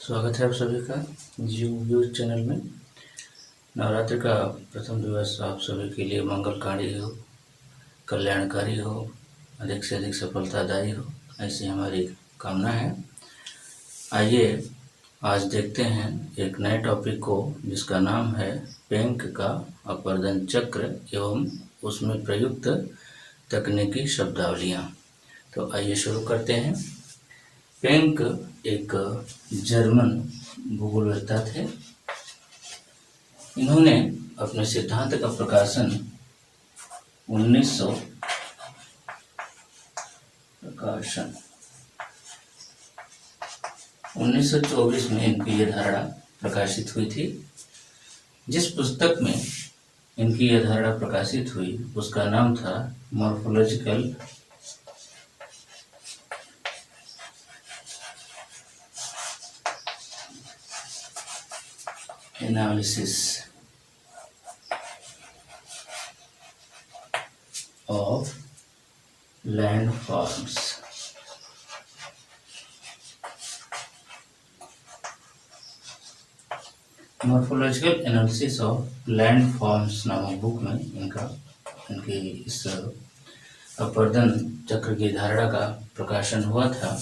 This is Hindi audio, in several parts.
स्वागत है आप सभी का जीव न्यूज चैनल में। नवरात्रि का प्रथम दिवस आप सभी के लिए मंगलकारी हो, कल्याणकारी हो, अधिक से अधिक सफलतादायी हो, ऐसी हमारी कामना है। आइए आज देखते हैं एक नए टॉपिक को जिसका नाम है बैंक का अपर्दन चक्र एवं उसमें प्रयुक्त तकनीकी शब्दावलियाँ। तो आइए शुरू करते हैं। पेंक एक जर्मन भूगोलवेत्ता थे। इन्होंने अपने सिद्धांत का प्रकाशन 1924 में इनकी यह धारणा प्रकाशित हुई थी। जिस पुस्तक में इनकी यह धारणा प्रकाशित हुई उसका नाम था morphological analysis of landforms. Morphological analysis of landforms नामक बुक में इनकी इस अपर्दन चक्र की धारणा का प्रकाशन हुआ था।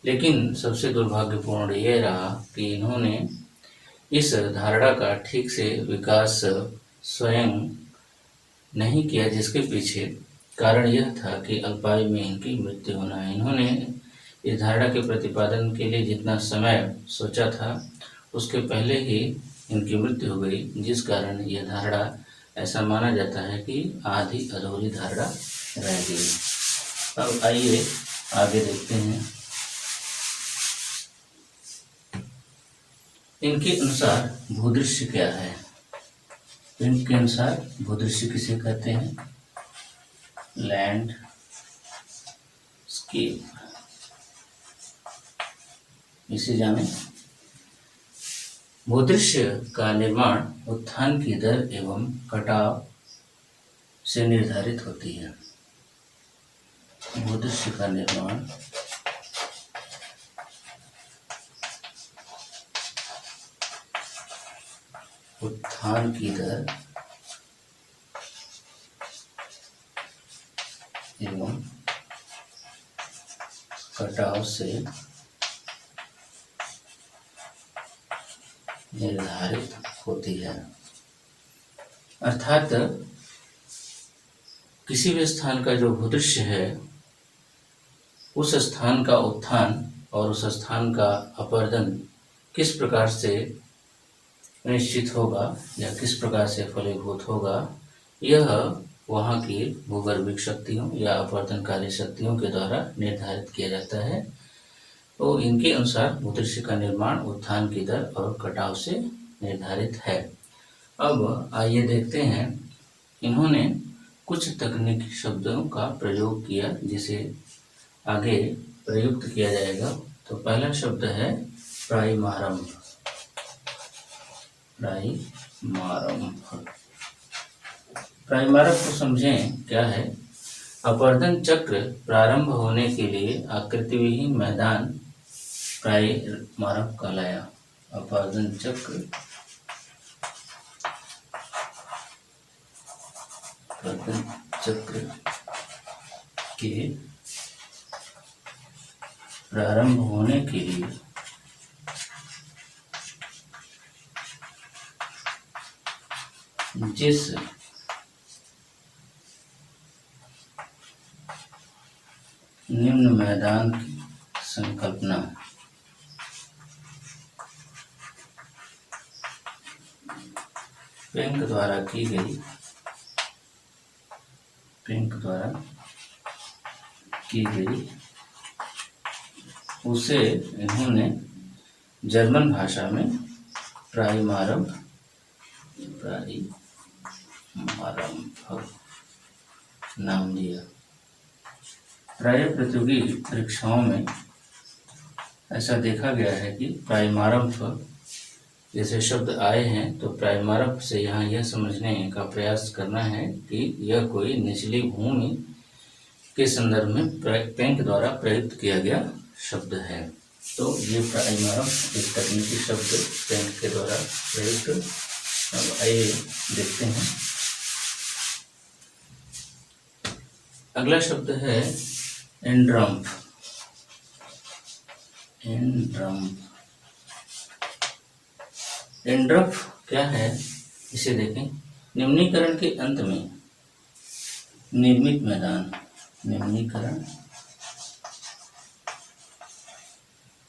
लेकिन सबसे दुर्भाग्यपूर्ण यह रहा कि इन्होंने इस धारणा का ठीक से विकास स्वयं नहीं किया, जिसके पीछे कारण यह था कि अल्पायु में इनकी मृत्यु होना है। इन्होंने इस धारणा के प्रतिपादन के लिए जितना समय सोचा था उसके पहले ही इनकी मृत्यु हो गई, जिस कारण यह धारणा ऐसा माना जाता है कि आधी अधूरी धारणा रह गई। अब आइए आगे देखते हैं। इनके अनुसार भूदृश्य क्या है? इनके अनुसार भूदृश्य किसे कहते हैं? Landscape. इसे जाने। भूदृश्य का निर्माण उत्थान की दर एवं कटाव से निर्धारित होती है। भूदृश्य का निर्माण उत्थान की दर एवं कटाव से निर्धारित होती है। अर्थात किसी भी स्थान का जो भूदृश्य है उस स्थान का उत्थान और उस स्थान का अपर्दन किस प्रकार से निश्चित होगा या किस प्रकार से फलीभूत होगा, यह वहाँ की भूगर्भिक शक्तियों या अपर्दनकारी शक्तियों के द्वारा निर्धारित किया जाता है। तो इनके अनुसार भूदृश्य का निर्माण उत्थान की दर और कटाव से निर्धारित है। अब आइए देखते हैं, इन्होंने कुछ तकनीकी शब्दों का प्रयोग किया जिसे आगे प्रयुक्त किया जाएगा। तो पहला शब्द है प्राइमारंभ। प्राइमारंभ को समझें क्या है। अपर्दन चक्र प्रारंभ होने के लिए आकृतिविहीन मैदान प्राइमारंभ कहलाया। अपर्दन चक्र के प्रारंभ होने के लिए जिस निम्न मैदान की संकल्पना पेंक द्वारा की गई उसे इन्होंने जर्मन भाषा में प्राइमारंभ नाम दिया। प्राय प्रतियोगी परीक्षाओं में ऐसा देखा गया है कि प्राइमारंभ जैसे शब्द आए हैं तो प्राइमारंभ से यहाँ यह समझने का प्रयास करना है कि यह कोई निचली भूमि के संदर्भ में पेंक द्वारा प्रयुक्त किया गया शब्द है। तो ये प्राइमर एक तकनीकी शब्द पेंट के द्वारा प्रयुक्त। अब आइए देखते हैं। अगला शब्द है एंड्रम्फ। एंड्रम्फ क्या है, इसे देखें। निम्नीकरण के अंत में निर्मित मैदान, निम्नीकरण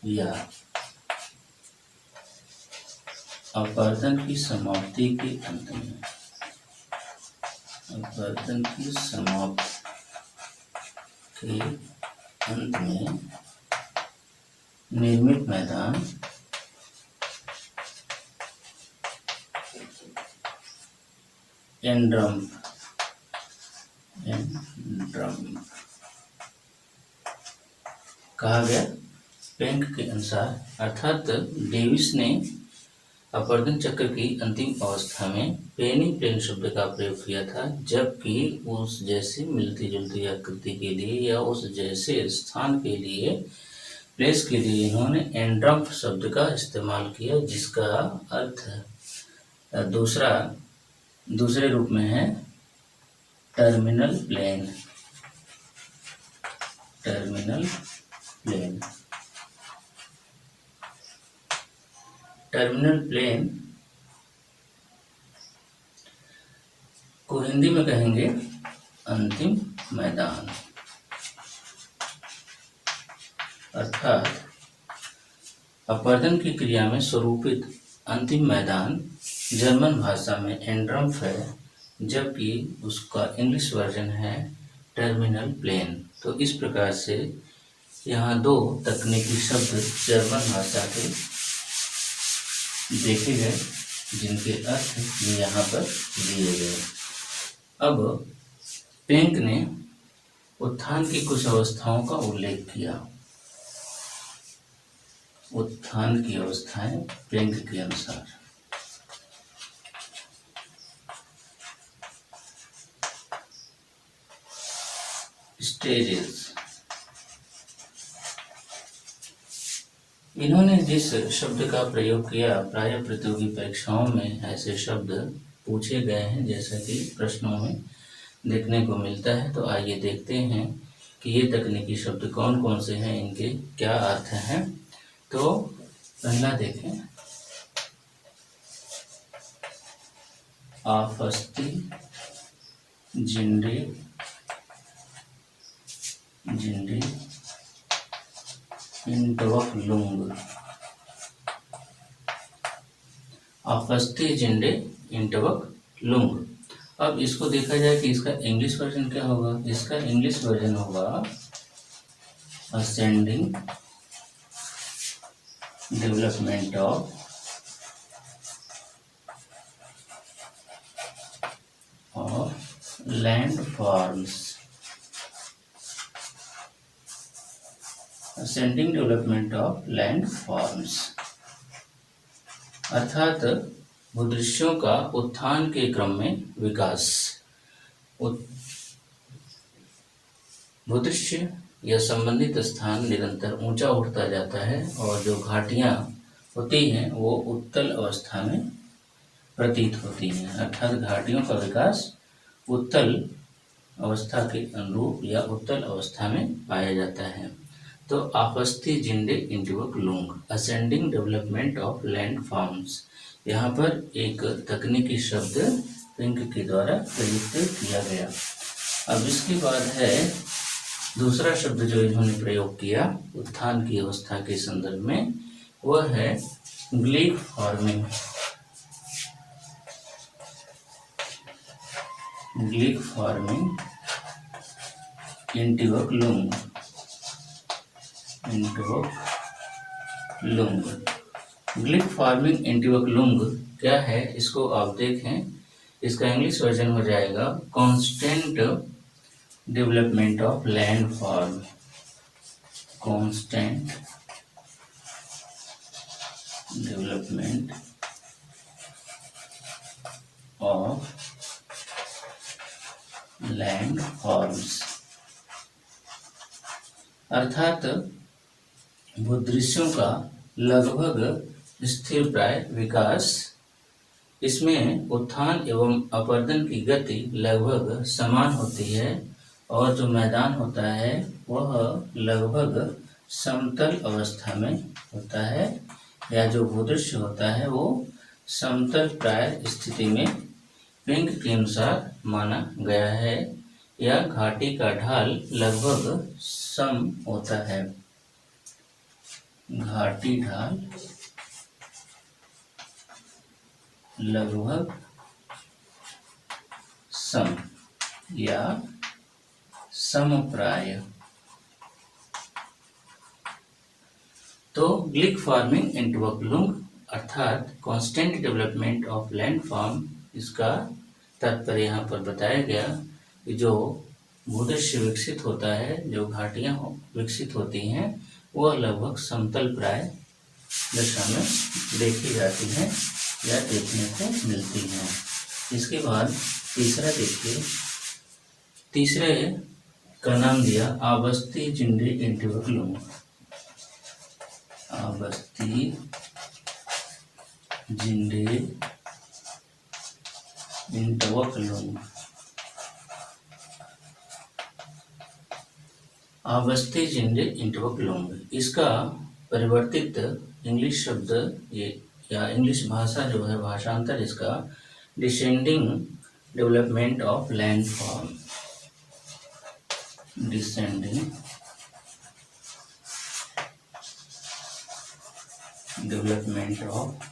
या अपवर्तन की समाप्ति के अंत में, अपवर्तन की समाप्ति के अंत में निर्मित मैदान एंड्रम्फ कहा गया। पेंक के अनुसार, अर्थात डेविस ने अपवर्तन चक्र की अंतिम अवस्था में पेनी प्लेन शब्द का प्रयोग किया था, जबकि उस जैसी मिलती जुलती आकृति के लिए या उस जैसे स्थान के लिए, प्लेस के लिए इन्होंने एंड्रम्फ शब्द का इस्तेमाल किया, जिसका अर्थ दूसरे रूप में है terminal plane. Terminal plane, terminal plane को हिंदी में कहेंगे अंतिम मैदान। अर्थात अपवर्तन की क्रिया में स्वरूपित अंतिम मैदान जर्मन भाषा में एंड्रम्फ है, जबकि उसका इंग्लिश वर्जन है टर्मिनल प्लेन। तो इस प्रकार से यहाँ दो तकनीकी शब्द जर्मन भाषा के देखे गए, जिनके अर्थ यहाँ पर दिए गए। अब पेंक ने उत्थान की कुछ अवस्थाओं का उल्लेख किया। उत्थान की अवस्थाएं पेंक के अनुसार, स्टेजेस। इन्होंने जिस शब्द का प्रयोग किया, प्रायः प्रतियोगी परीक्षाओं में ऐसे शब्द पूछे गए हैं, जैसा कि प्रश्नों में देखने को मिलता है। तो आइए देखते हैं कि ये तकनीकी शब्द कौन कौन से हैं, इनके क्या अर्थ हैं। तो पहला देखें, आफस्ती जिंडे इंटवकलुंग। आफस्ती जिंडे इंटवकलुंग। अब इसको देखा जाए कि इसका इंग्लिश वर्जन क्या होगा। इसका इंग्लिश वर्जन होगा ascending development of landforms. Ascending development of landforms अर्थात भूदृश्यों का उत्थान के क्रम में विकास। भूदृश्य या संबंधित स्थान निरंतर ऊंचा उठता जाता है, और जो घाटियां होती हैं वो उत्तल अवस्था में प्रतीत होती हैं। अर्थात घाटियों का विकास उत्तल अवस्था के अनुरूप या उत्तल अवस्था में पाया जाता है। तो आफस्ती जिंडे इंटवकलुंग, असेंडिंग डेवलपमेंट ऑफ लैंडफॉर्म्स, यहाँ पर एक तकनीकी शब्द पेंक के द्वारा प्रयुक्त किया गया। अब इसके बाद है दूसरा शब्द जो इन्होंने प्रयोग किया उत्थान की अवस्था के संदर्भ में, वह है ग्लीक फॉर्मिंग। ग्लीक फॉर्मिंग इंटवकलुंग। ग्लिक फार्मिंग इंटवकलुंग क्या है, इसको आप देखें। इसका इंग्लिश वर्जन हो जाएगा constant development of landform. Constant development of landforms अर्थात भूदृश्यों का लगभग स्थिर प्राय विकास। इसमें उत्थान एवं अपरदन की गति लगभग समान होती है और जो मैदान होता है वह लगभग समतल अवस्था में होता है, या जो भूदृश्य होता है वो समतल प्राय स्थिति में पिंक के अनुसार माना गया है, या घाटी का ढाल लगभग सम होता है। घाटी ढाल लगभग सम या समप्राय। तो ग्लिक फार्मिंग इन ट्यूबरकुलम अर्थात constant development of land form, इसका तात्पर्य यहाँ पर बताया गया कि जो भूदृश्य विकसित होता है, जो घाटियाँ विकसित होती हैं, वह लगभग समतल प्राय दशा में देखी जाती हैं या देखने को मिलती हैं। इसके बाद तीसरा देखिए, तीसरे का नाम दिया आबस्ती जिंडे इन ट्यूबरकुलम। आबस्ती जिंडे इन ट्यूबरकुलम। आबस्ती जिंडे इन ट्यूबरकुलम, इसका परिवर्तित इंग्लिश शब्द ये या इंग्लिश भाषा जो है, भाषांतर इसका descending development of land form. Descending development of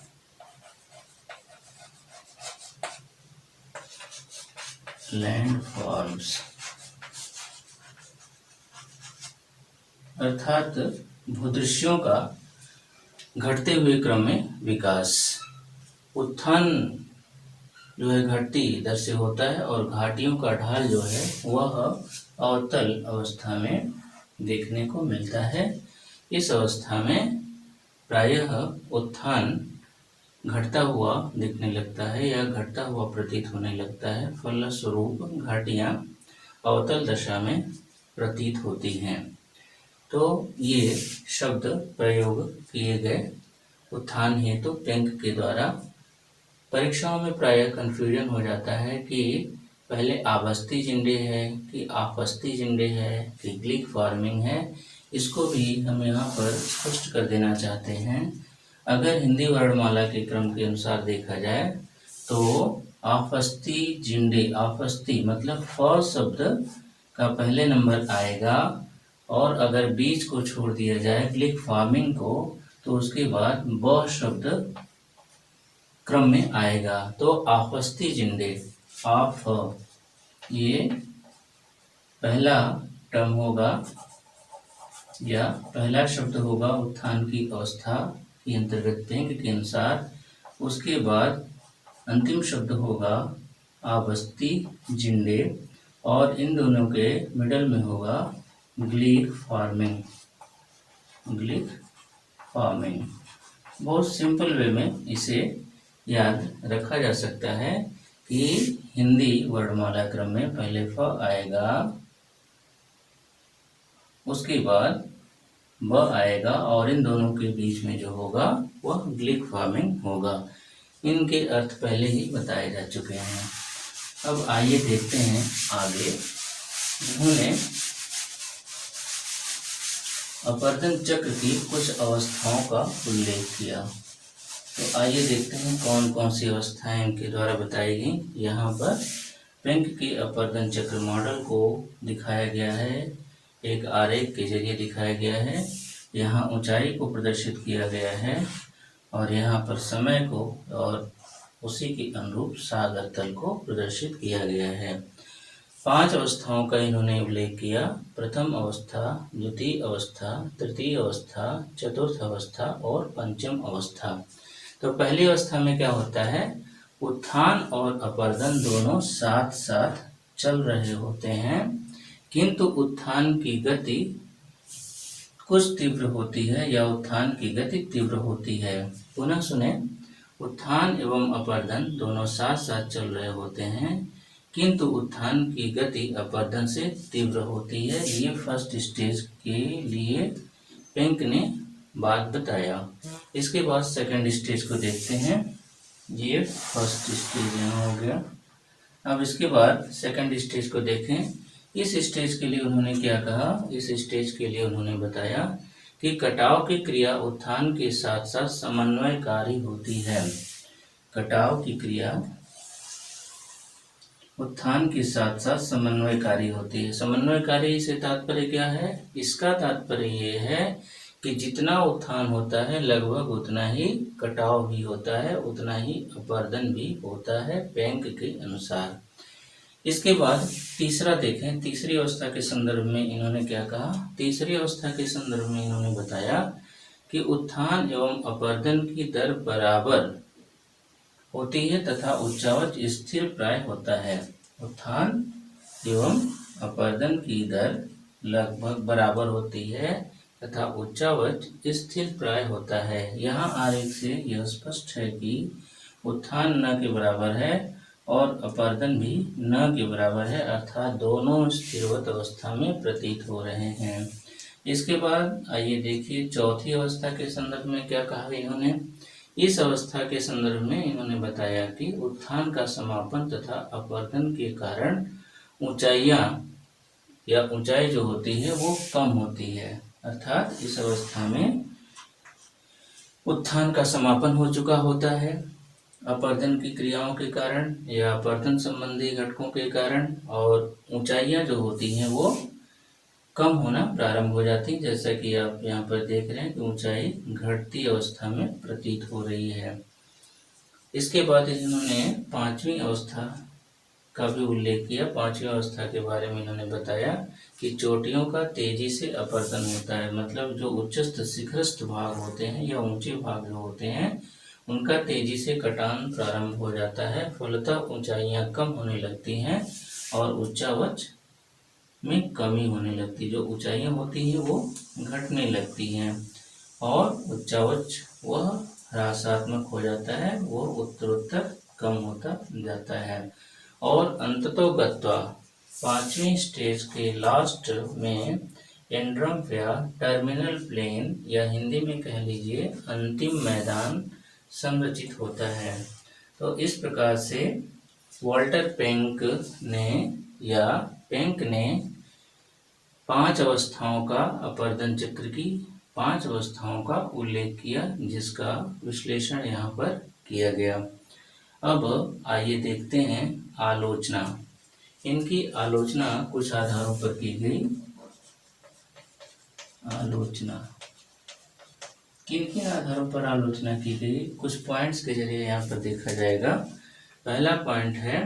land forms, अर्थात भूदृश्यों का घटते हुए क्रम में विकास। उत्थान जो है घटती दर से होता है और घाटियों का ढाल जो है वह अवतल अवस्था में देखने को मिलता है। इस अवस्था में प्रायः उत्थान घटता हुआ दिखने लगता है या घटता हुआ प्रतीत होने लगता है, फलस्वरूप घाटियाँ अवतल दशा में प्रतीत होती हैं। तो ये शब्द प्रयोग किए गए उत्थान हेतु पिंक के द्वारा। परीक्षाओं में प्रायः कन्फ्यूजन हो जाता है कि पहले आबस्ती जिंडे है कि आपस्ती जिंडे है कि ग्लिक फार्मिंग है। इसको भी हम यहाँ पर स्पष्ट कर देना चाहते हैं। अगर हिंदी वर्णमाला के क्रम के अनुसार देखा जाए तो आपस्ती जिंडे, आपस्ती मतलब फ शब्द का पहले नंबर आएगा, और अगर बीच को छोड़ दिया जाए ग्लिक फार्मिंग को तो उसके बाद ब शब्द क्रम में आएगा। तो आपस्ती जिंडे, आप, ये पहला टर्म होगा या पहला शब्द होगा उत्थान की अवस्था के अंतर्गत पिंक के अनुसार। उसके बाद अंतिम शब्द होगा आबस्ती जिंडे, और इन दोनों के मिडल में होगा ग्लिक फार्मिंग। ग्लिक फार्मिंग बहुत सिंपल वे में इसे याद रखा जा सकता है कि हिंदी वर्णमाला क्रम में पहले फ आएगा, उसके बाद ब आएगा, और इन दोनों के बीच में जो होगा वह ग्लिक फार्मिंग होगा। इनके अर्थ पहले ही बताए जा चुके हैं। अब आइए देखते हैं आगे। उन्होंने अपरदन चक्र की कुछ अवस्थाओं का उल्लेख किया। तो आइए देखते हैं कौन कौन सी अवस्थाएं इनके द्वारा बताई गई। यहाँ पर पिंक के अपरदन चक्र मॉडल को दिखाया गया है, एक आरेख के जरिए दिखाया गया है। यहाँ ऊंचाई को प्रदर्शित किया गया है और यहाँ पर समय को और उसी के अनुरूप सागर तल को प्रदर्शित किया गया है। 5 अवस्थाओं का इन्होंने उल्लेख किया। प्रथम अवस्था, द्वितीय अवस्था, तृतीय अवस्था, चतुर्थ अवस्था और पंचम अवस्था। तो पहली अवस्था में क्या होता है, उत्थान और अपरदन दोनों साथ साथ चल रहे होते हैं, किंतु उत्थान की गति कुछ तीव्र होती है या उत्थान की गति तीव्र होती है। पुनः सुने, उत्थान एवं अपरदन दोनों साथ साथ चल रहे होते हैं, किंतु उत्थान की गति अपरदन से तीव्र होती है। ये फर्स्ट स्टेज के लिए पिंक ने बात बताया। इसके बाद सेकंड स्टेज को देखते हैं। ये फर्स्ट स्टेज यहाँ हो गया। अब इसके बाद सेकंड स्टेज को देखें। इस स्टेज के लिए उन्होंने क्या कहा? इस स्टेज के लिए उन्होंने बताया कि कटाव की क्रिया उत्थान के साथ साथ समन्वयकारी होती है। कटाव की क्रिया उत्थान के साथ साथ समन्वयकारी होती है। समन्वयकारी से तात्पर्य क्या है? इसका तात्पर्य ये है कि जितना उत्थान होता है लगभग उतना ही कटाव भी होता है, उतना ही अपवर्तन भी होता है बैंक के अनुसार। इसके बाद तीसरा देखें। तीसरी अवस्था के संदर्भ में इन्होंने क्या कहा? तीसरी अवस्था के संदर्भ में इन्होंने बताया कि उत्थान एवं अपवर्तन की दर बराबर होती है तथा उच्चावच स्थिर प्राय होता है। उत्थान एवं अपवर्तन की दर लगभग बराबर होती है तथा उच्चावच स्थिर प्राय होता है। यहाँ आरेख से यह स्पष्ट है कि उत्थान न के बराबर है और अपवर्तन भी न के बराबर है, अर्थात दोनों स्थिरवत अवस्था में प्रतीत हो रहे हैं। इसके बाद आइए देखिए चौथी अवस्था के संदर्भ में क्या कहा इन्होंने। इस अवस्था के संदर्भ में इन्होंने बताया कि उत्थान का समापन तथा अपवर्तन के कारण ऊंचाइयां या ऊंचाई जो होती है वो कम होती है, अर्थात इस अवस्था में उत्थान का समापन हो चुका होता है अपवर्तन की क्रियाओं के कारण या अपवर्तन संबंधी घटकों के कारण, और ऊंचाइयां जो होती हैं वो कम होना प्रारंभ हो जाती, जैसा कि आप यहाँ पर देख रहे हैं कि ऊंचाई घटती अवस्था में प्रतीत हो रही है। इसके बाद इन्होंने पांचवी अवस्था का भी उल्लेख किया। पांचवी अवस्था के बारे में इन्होंने बताया कि चोटियों का तेजी से अपवर्तन होता है, मतलब जो उच्चस्थ शिखरस्थ भाग होते हैं या ऊंचे भाग जो होते हैं उनका तेजी से कटान प्रारंभ हो जाता है, फलतः ऊंचाइयां कम होने लगती हैं और उच्चावच में कमी होने लगती है। जो ऊंचाइयां होती हैं वो घटने लगती हैं और उच्चावच वह ह्रासात्मक हो जाता है, वो उत्तरोत्तर कम होता जाता है। और अंततोगत्वा पांचवी स्टेज के लास्ट में एंड्रम या टर्मिनल प्लेन या हिंदी में कह लीजिए अंतिम मैदान संरचित होता है। तो इस प्रकार से वॉल्टर पेंक ने 5 अवस्थाओं का अपवर्तन चक्र की 5 अवस्थाओं का उल्लेख किया, जिसका विश्लेषण यहाँ पर किया गया। अब आइए देखते हैं आलोचना। इनकी आलोचना कुछ आधारों पर की गई। आलोचना किन किन आधारों पर आलोचना की गई, कुछ पॉइंट्स के जरिए यहाँ पर देखा जाएगा। पहला पॉइंट है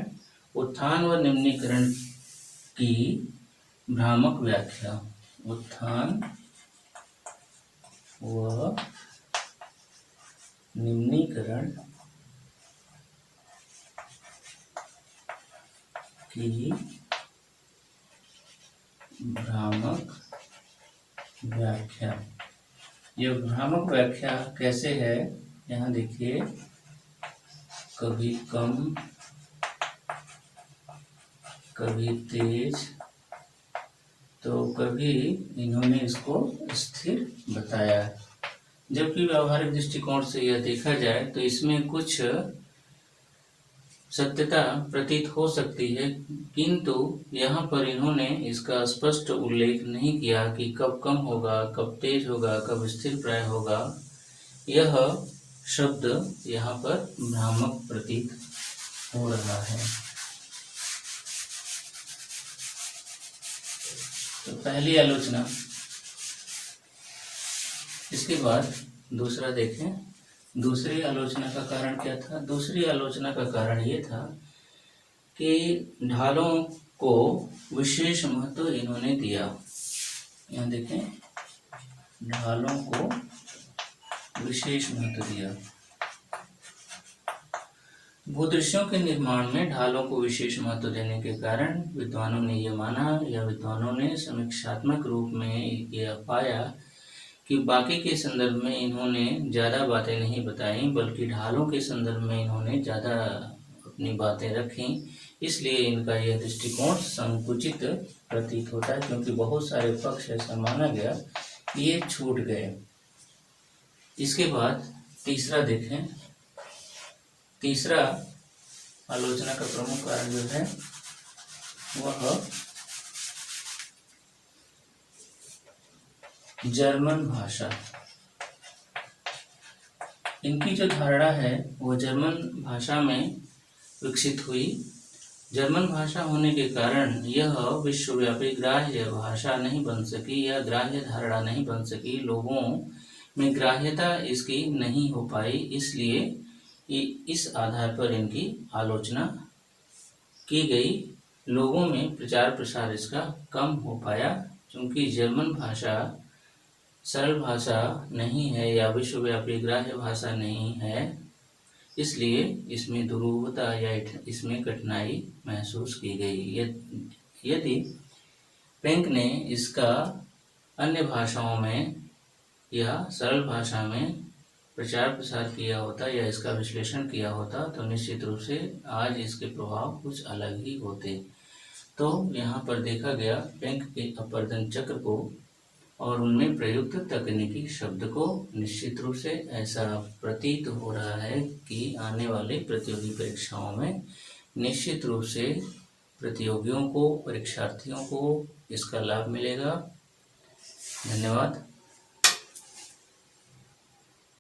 उत्थान व निम्नीकरण की भ्रामक व्याख्या। उत्थान व निम्नीकरण की भ्रामक व्याख्या। यह भ्रामक व्याख्या कैसे है, यहाँ देखिए, कभी कम कभी तेज तो कभी इन्होंने इसको स्थिर बताया। जबकि व्यावहारिक दृष्टिकोण से यह देखा जाए तो इसमें कुछ सत्यता प्रतीत हो सकती है, किंतु यहाँ पर इन्होंने इसका स्पष्ट उल्लेख नहीं किया कि कब कम होगा, कब तेज होगा, कब स्थिर प्राय होगा। यह शब्द यहाँ पर भ्रामक प्रतीत हो रहा है। तो पहली आलोचना। इसके बाद दूसरा देखें, दूसरी आलोचना का कारण क्या था। दूसरी आलोचना का कारण ये था कि ढालों को विशेष महत्व इन्होंने दिया। यहाँ देखें, ढालों को विशेष महत्व दिया। भूदृश्यों के निर्माण में ढालों को विशेष महत्व देने के कारण विद्वानों ने यह माना या विद्वानों ने समीक्षात्मक रूप में यह पाया कि बाकी के संदर्भ में इन्होंने ज़्यादा बातें नहीं बताई, बल्कि ढालों के संदर्भ में इन्होंने ज़्यादा अपनी बातें रखी। इसलिए इनका यह दृष्टिकोण संकुचित प्रतीत होता है, क्योंकि बहुत सारे पक्ष ऐसा माना गया कि ये छूट गए। इसके बाद तीसरा देखें। तीसरा आलोचना का प्रमुख कारण जो है वह जर्मन भाषा। इनकी जो धारणा है वो जर्मन भाषा में विकसित हुई। जर्मन भाषा होने के कारण यह विश्वव्यापी ग्राह्य भाषा नहीं बन सकी या ग्राह्य धारणा नहीं बन सकी, लोगों में ग्राह्यता इसकी नहीं हो पाई। इसलिए इस आधार पर इनकी आलोचना की गई। लोगों में प्रचार प्रसार इसका कम हो पाया, क्योंकि जर्मन भाषा सरल भाषा नहीं है या विश्वव्यापी ग्राह्य भाषा नहीं है, इसलिए इसमें दुरूहता या इसमें कठिनाई महसूस की गई। यदि पेंक ने इसका अन्य भाषाओं में या सरल भाषा में प्रचार प्रसार किया होता या इसका विश्लेषण किया होता तो निश्चित रूप से आज इसके प्रभाव कुछ अलग ही होते। तो यहाँ पर देखा गया पेंक के अपर्दन चक्र को और उनमें प्रयुक्त तकनीकी शब्द को। निश्चित रूप से ऐसा प्रतीत हो रहा है कि आने वाले प्रतियोगी परीक्षाओं में निश्चित रूप से प्रतियोगियों को, परीक्षार्थियों को इसका लाभ मिलेगा। धन्यवाद।